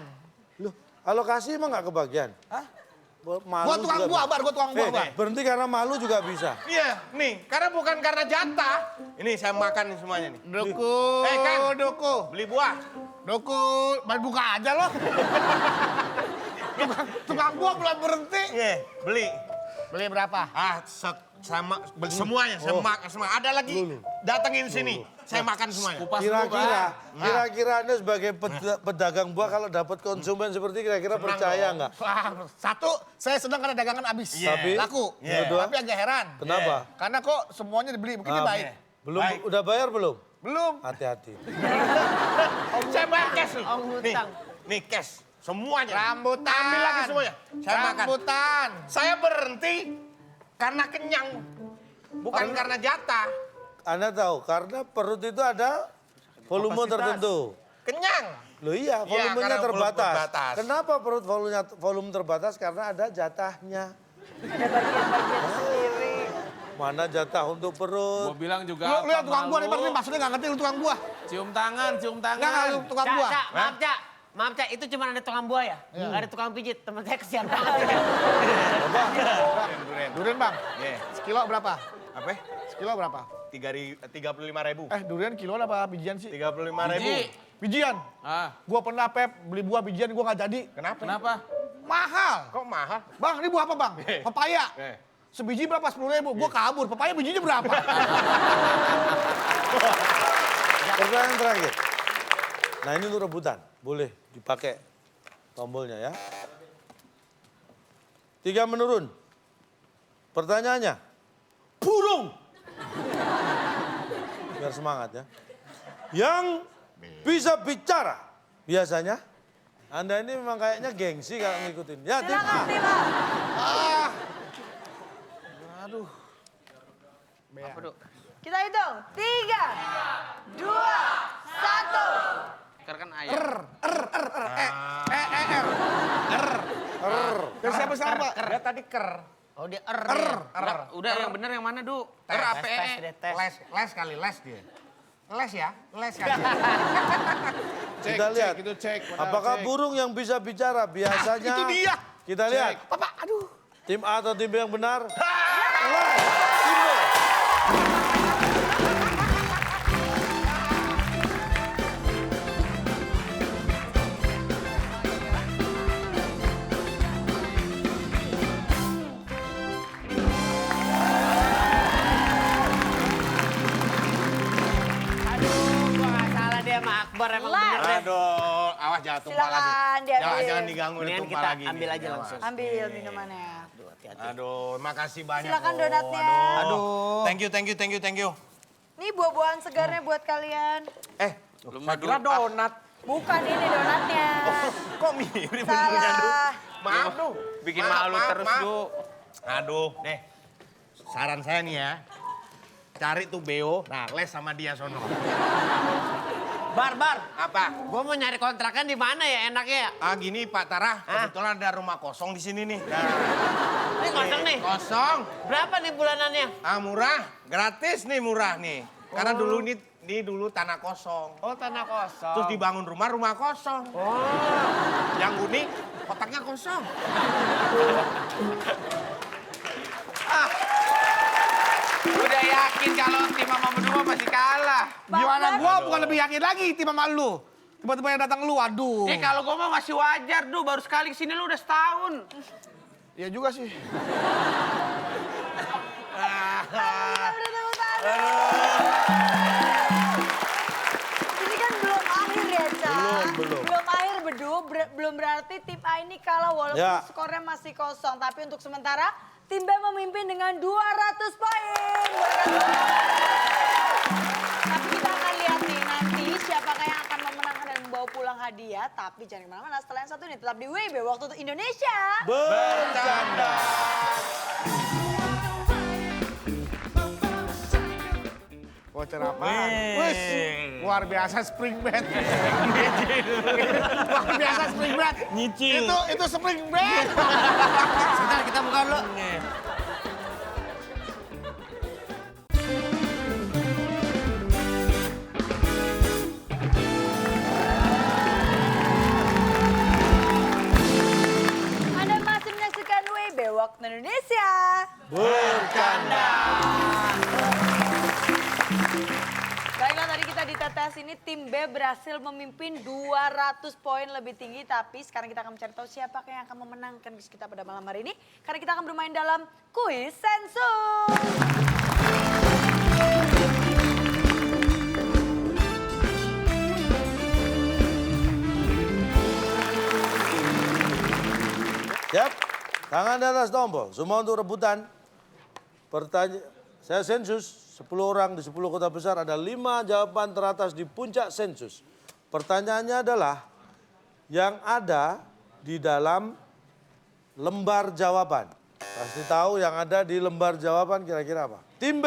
Loh, alokasi emang nggak kebagian? Hah? Malu Gua tukang juga buah, bisa. Bar. Gua tukang buah, Bar. Berhenti karena malu juga bisa. Iya, nih, karena bukan karena jatah. Ini saya makan nih semuanya nih. Duku, Kang. duku. Beli buah. Duku, main buka aja loh. tukang buah belum berhenti. Iya, beli. Beli berapa? Beli semuanya, semua. Ada lagi, datengin sini. Saya makan semuanya. Kira-kira Anda sebagai pedagang buah kalau dapat konsumen seperti kira-kira percaya nggak? Wah, satu, saya senang karena dagangan habis. Tapi? Laku. Yang kedua? Tapi agak heran. Kenapa? Karena kok semuanya dibeli, mungkin ini baik. Belum, Baik. udah bayar belum? Belum. Hati-hati. Saya bayar cash nih. Om hutang. Nih cash. Semuanya. Rambutan. Ambil lagi semuanya. Saya makan. Rambutan. Saya berhenti karena kenyang. Bukan karena jatah. Anda tahu, karena perut itu ada volume Kapasitas. tertentu. Kenyang. Loh iya, Iya, volumenya karena volume terbatas. terbatas. Kenapa perut volume terbatas? Karena ada jatahnya. Ada bagian-bagian sendiri. Mana jatah untuk perut? Gua bilang juga Lu apa, lihat tukang buah nih, Pak. malu. Ini maksudnya nggak ngerti lu tukang buah. Cium tangan, cium Nggak, tangan. lu tukang Cak, buah. Cak, maaf, Cak. Maaf, Cak, itu cuma ada tukang buah ya? Nggak ada tukang pijit, teman saya kesian banget. Durian, Bang. Iya. Sekilo berapa? Apa? Sekilo berapa? 35.000. Durian kilo apa bijian sih? 35.000. Biji. Bijian. Ah, Gua pernah, Pep, beli buah bijian gua nggak jadi. Kenapa? kenapa? Mahal. Kok mahal? Bang, ini buah apa, Bang? Pepaya. Sebiji berapa? 10.000. Gua kabur. Pepaya bijinya berapa? Pertanyaan terakhir. Nah ini untuk rebutan, boleh dipakai tombolnya ya. 3 menurun. Pertanyaannya, burung. Biar semangat ya. Yang bisa bicara, biasanya. Anda ini memang kayaknya gengsi kalau ngikutin. Ya, tim A. Silakan, Tim A. Apa, Duk? Kita hitung. 3, 2, 1. Ker kan ayam. Dari siapa sama Pak? Dia tadi ker. Oh dia Nggak, udah yang bener yang mana, Du? Ker apa? Les kali, les dia. Les ya, les kali. Kita lihat. Itu cek. Apakah burung yang bisa bicara biasanya? Itu dia. Kita lihat. Bapak, aduh. Tim A atau tim B yang benar? Les. Tim B. Gua nggak salah dia sama Akbar emang Lah. bener deh. Aduh, awas jangan tumpah lagi. Silakan diambil. Jangan diganggu, Mendingan tumpah kita lagi. ambil nih. aja langsung. Ambil minumannya. Aduh, hati-hati. Aduh, makasih banyak. Silakan loh. donatnya. Aduh. Thank you. Nih buah-buahan segarnya buat kalian. Saya kira donat. Bukan ini donatnya. Kok mirip bentuknya, Du? Salah. Maaf, Du. Bikin malu terus, Du. Aduh, nih. Saran saya nih ya. Cari tuh Beo, nah les sama dia sono. Bar. Apa? Gua mau nyari kontrakan di mana ya enaknya ya? Gini Pak Tarah, kebetulan ada rumah kosong di sini nih. Nah, Ini kosong nih. kosong. Berapa nih bulanannya? Murah, gratis nih murah nih. Karena dulu ini dulu tanah kosong. Oh tanah kosong. Terus dibangun rumah kosong. Oh. Yang unik, kotaknya kosong. Udah yakin kalau tim sama berdua pasti kalah. Gimana gua bukan lebih yakin lagi tim sama lu. Tiba-tiba yang datang lu, aduh. Kalau gua mah masih wajar, Du. Baru sekali kesini lu udah setahun. Iya juga sih. Ini kan belum akhir ya, Ca? Belum. Belum akhir, Bedu. Belum berarti tim A ini kalah walaupun Ya. skornya masih kosong. Tapi untuk sementara, tim B memimpin dengan 200 poin. Tapi kita akan lihat nih nanti siapakah yang akan memenangkan dan membawa pulang hadiah. Tapi jangan kemana-mana, setelah yang satu ini tetap di WIB Waktu Untuk Indonesia. Bercanda. Voucher apa? Wis, luar biasa spring bed. Luar biasa spring bed. Nyicil. Itu spring bed. Sebentar kita buka dulu. Anda masih menyaksikan WIB Waktu Indonesia. Bercanda. Baiklah, tadi kita dites ini tim B berhasil memimpin 200 poin lebih tinggi. Tapi sekarang kita akan mencari tahu siapa yang akan memenangkan kuis kita pada malam hari ini. Karena kita akan bermain dalam kuis sensus. Siap? Tangan di atas tombol. Semua untuk rebutan. Saya sensus 10 orang di 10 kota besar. Ada 5 jawaban teratas di puncak sensus. Pertanyaannya adalah yang ada di dalam lembar jawaban. Pasti tahu yang ada di lembar jawaban kira-kira apa? Tim B.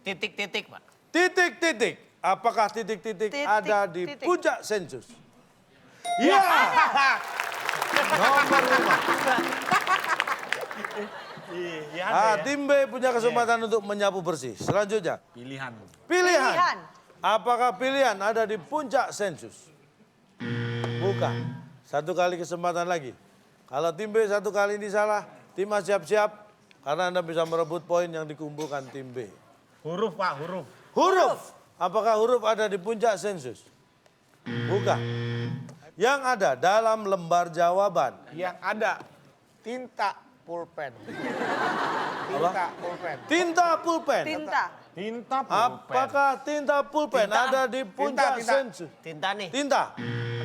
Titik-titik, Pak. Titik-titik. Apakah titik-titik Titik, ada di titik. puncak sensus? Iya. Nomor 5. Tim B punya kesempatan untuk menyapu bersih. Selanjutnya. Pilihan. Pilihan. Apakah pilihan ada di puncak sensus? Bukan. Satu kali kesempatan lagi. Kalau tim B satu kali ini salah, tim A siap-siap. Karena Anda bisa merebut poin yang dikumpulkan tim B. Huruf Pak, huruf. Huruf. Apakah huruf ada di puncak sensus? Bukan. Yang ada dalam lembar jawaban. Yang ada tinta pulpen. Tinta pulpen. Tinta pulpen. Tinta. Tinta Apakah tinta pulpen ada di puncak Tinta. sensus? Tinta nih. Tinta.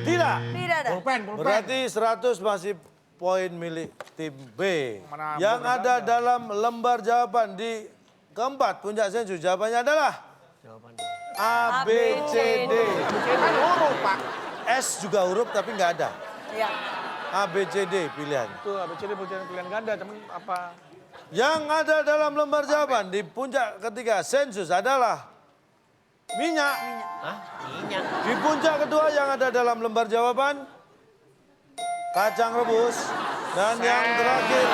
Tidak. Tidak ada. pulpen. Berarti 100 masih poin milik tim B. Mana Yang bener ada aja. dalam lembar jawaban di keempat puncak sensus. Jawabannya adalah A, B, C, D. Kan huruf Pak. S juga huruf tapi nggak ada. Ya. A, B, C, D pilihan. Tuh, ABCD pilihan ganda, cuman apa? Yang ada dalam lembar jawaban di puncak ketiga sensus adalah minyak. Hah? Minyak. Di puncak kedua yang ada dalam lembar jawaban kacang rebus. Dan yang terakhir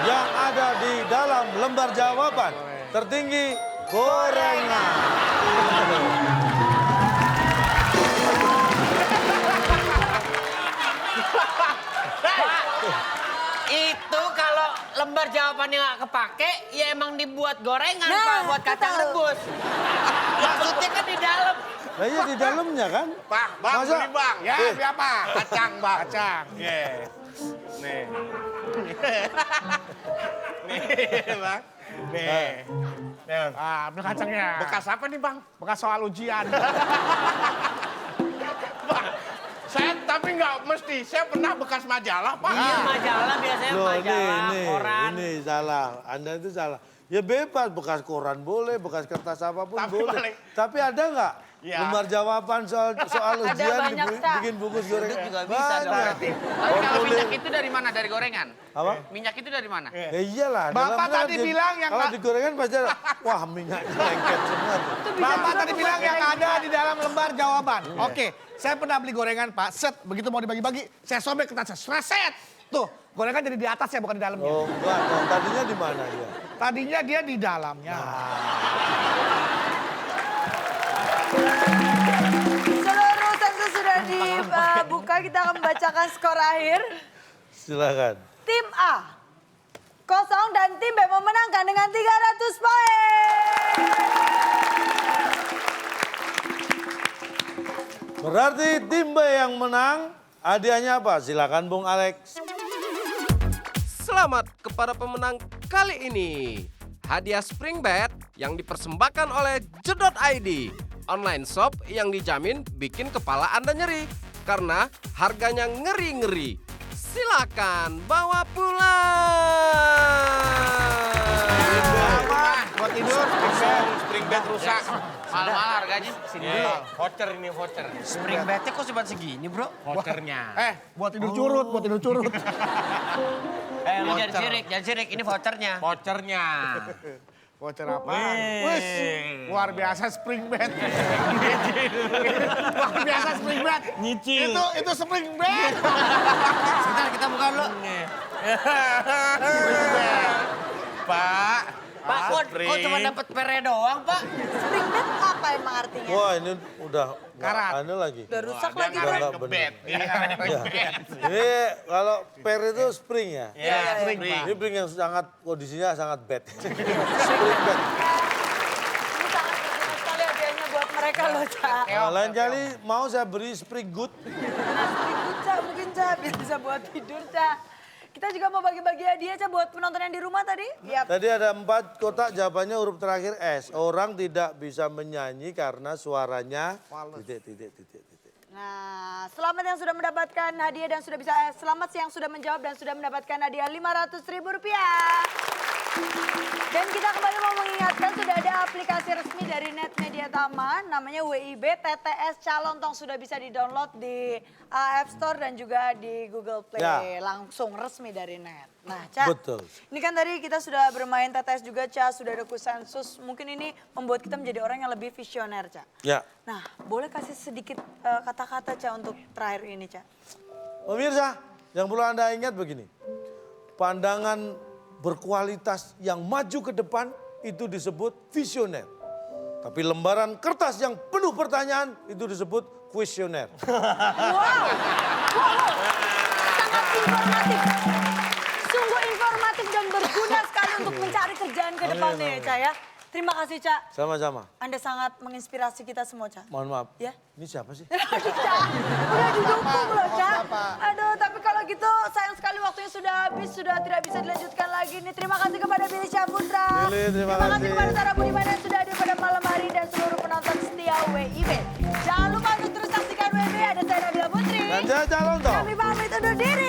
yang ada di dalam lembar jawaban tertinggi gorengan. Itu kalau lembar jawabannya nggak kepake, ya emang dibuat gorengan, Nah, Pak, buat kacang betul. rebus. Maksudnya kan di dalam. Nah iya di dalamnya kan. Pak, bang, Masa- beli bang. Ya, beli apa? Kacang, bang. Kacang. Nih. Nih, bang. Nih. Nih. Ah, ambil kacangnya. Bekas apa nih, bang? Bekas soal ujian. Bang, saya tapi nggak mesti. Saya pernah bekas majalah, Pak. Iya, majalah biasanya Loh, majalah, koran. ini salah. Anda itu salah. Ya bebas, bekas koran boleh, bekas kertas apapun Tapi boleh. paling- Tapi ada nggak Ya. lembar jawaban soal Ada ujian banyak, Cak. bikin bungkus gorengan? juga bisa dong Banyak. berarti. Tapi kalau minyak itu dari mana? Dari gorengan? Apa? Minyak itu dari mana? Ya iyalah. Bapak dalamnya tadi bilang yang kalau nggak- di gorengan pasti ada, wah minyaknya lengket semua tuh. Bapak tadi bilang yang ada di dalam lembar jawaban. Oke, saya pernah beli gorengan, Pak. Set, begitu mau dibagi-bagi, saya sobek ke atas. Reset. Tuh, gorengan jadi di atas ya, bukan di dalamnya. Oh enggak, dong. Tadinya di mana dia? Tadinya dia di dalamnya. Seluruh sensus sudah dibuka, kita akan membacakan skor akhir. Silakan. Tim A 0 dan tim B memenangkan dengan 300 poin. Berarti tim B yang menang, hadiahnya apa? Silakan Bung Alex. Selamat kepada pemenang kali ini. Hadiah Spring Bed yang dipersembahkan oleh Jedot.id. Online shop yang dijamin bikin kepala Anda nyeri. Karena harganya ngeri-ngeri. Silakan bawa pulang. Buat tidur. Spring bed rusak. Mahal-mahal harganya. Voucher ini voucher. Spring bed-nya kok cuma segini, bro? Vouchernya. Buat tidur curut, buat tidur curut. Lu jangan sirik, ini vouchernya. Vouchernya. Voucher apa? Wis, luar biasa spring bed. Luar biasa spring bed. Nyicil. Itu spring bed. Sebentar, kita buka dulu. Pak. Pak, kok cuma dapat pere doang, Pak? Spring bed apa emang artinya? Wah ini udah Karat. Anu lagi. Udah rusak Dia lagi nggak bro. nggak ke bener. bed. Ya. Ini kalau per itu spring ya. Ya, spring. Ini spring yang sangat kondisinya sangat bad. Spring bad. Ini sangat berguna sekali hadiahnya buat mereka loh, Cak. Nah, lain kali mau saya beri spring good. Nah, spring good, Cak, mungkin Cak bisa buat tidur, Cak. Kita juga mau bagi-bagi hadiah, Cak, buat penonton yang di rumah tadi. Yap. Tadi ada 4 kotak, jawabannya huruf terakhir S. Orang tidak bisa menyanyi karena suaranya titik. Nah, selamat yang sudah mendapatkan hadiah dan sudah bisa selamat yang sudah menjawab dan sudah mendapatkan hadiah Rp500.000. Dan kita kembali mau mengingatkan sudah ada aplikasi resmi dari Net Media Taman namanya WIB TTS Calontong, sudah bisa di-download di App Store dan juga di Google Play, Ya. langsung resmi dari Net. Nah, Ca, Betul. ini kan tadi kita sudah bermain TTS juga, Ca, sudah ada konsensus. Mungkin ini membuat kita menjadi orang yang lebih visioner, Ca. Ya. Nah, boleh kasih sedikit kata-kata, Ca, untuk terakhir ini, Ca? Pemirsa, yang perlu Anda ingat begini. Pandangan berkualitas yang maju ke depan itu disebut visioner. Tapi lembaran kertas yang penuh pertanyaan itu disebut kuesioner. Wow, sangat informatif. Sungguh informatif dan berguna sekali untuk mencari kerjaan ke depannya ya, Ca, ya. Terima kasih, Ca. Sama-sama. Anda sangat menginspirasi kita semua, Ca. Mohon maaf. Ya. Ini siapa sih? Aduh, Ca. Udah didukung loh, Ca. Aduh, tapi kalau gitu sayang sekali waktunya sudah habis, sudah tidak bisa dilanjutkan lagi nih. Terima kasih kepada Billy Syahputra. Billy, terima kasih kasih. kepada Sarah Budiman yang sudah hadir pada malam hari dan seluruh penonton setia WIB. Jangan lupa untuk terus saksikan WIB. Ada saya Nabila Putri. Dan saya calon toh. Kami pamit undur diri.